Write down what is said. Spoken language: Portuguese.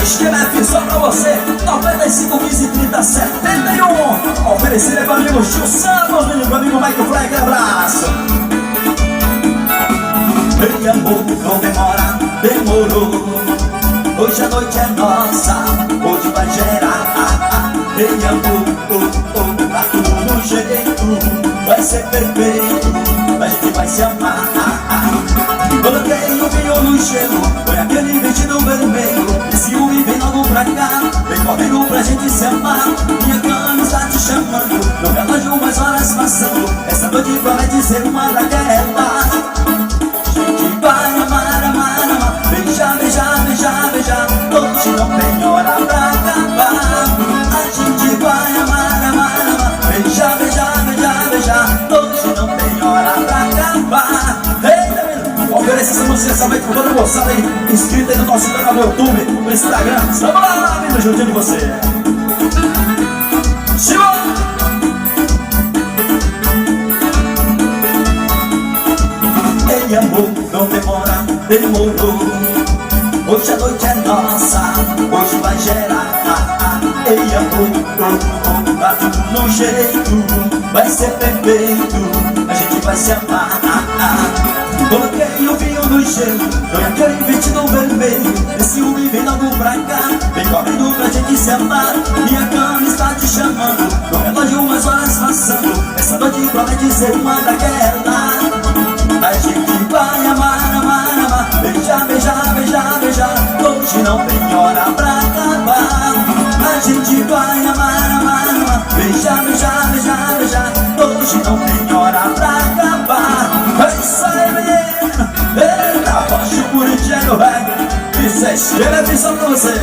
Esqueleto só pra você, 95, 15, 30, 71. Oferecer é pro amigo Gil Santos, pro amigo Michael Flag, abraço. Ei amor, não demora, demorou. Hoje a noite é nossa, hoje vai gerar. Ei amor, tá tudo no jeito, vai ser perfeito, a gente vai se amar. Coloquei o vinho no gelo, foi aquele vestido vermelho. Esse homem vem logo pra cá, vem correndo pra gente se amar. Minha cama está te chamando, no relógio umas horas passando. Essa noite promete ser uma daquelas. Gente vai amar, amar, amar. Beijar, beijar, beijar, beijar. Hoje não tem hora pra acabar. A gente vai amar, amar, amar. Beijar, beijar, beijar, beijar. Hoje não tem hora pra acabar. Eita, ofereça essa música essa noite por toda a moçada aí, inscrita aí no nosso canal no YouTube, no Instagram. Vamos lá, vindo juntinho de você. Simão! Ei amor, não demora, demorou. Hoje a noite é nossa, hoje vai gerar. Ei amor, tá tudo no jeito, vai ser perfeito, a gente vai se amar. Coloquei o vinho no gelo, foi aquele vestido vermelho. Esse homem vem logo pra cá, vem correndo pra gente se amar. Minha cama está te chamando, no relógio umas horas passando. Essa noite promete ser uma daquelas. A gente vai amar, amar, amar. Beijar, beijar, beijar, beijar. Hoje não tem hora pra acabar. A gente vai amar, amar, amar. Beijar, beijar, beijar, beijar. Hoje não tem hora pra acabar. É isso aí, menino. Eita, baixo o Curitiano, velho. Isso é esquerda, atenção pra você.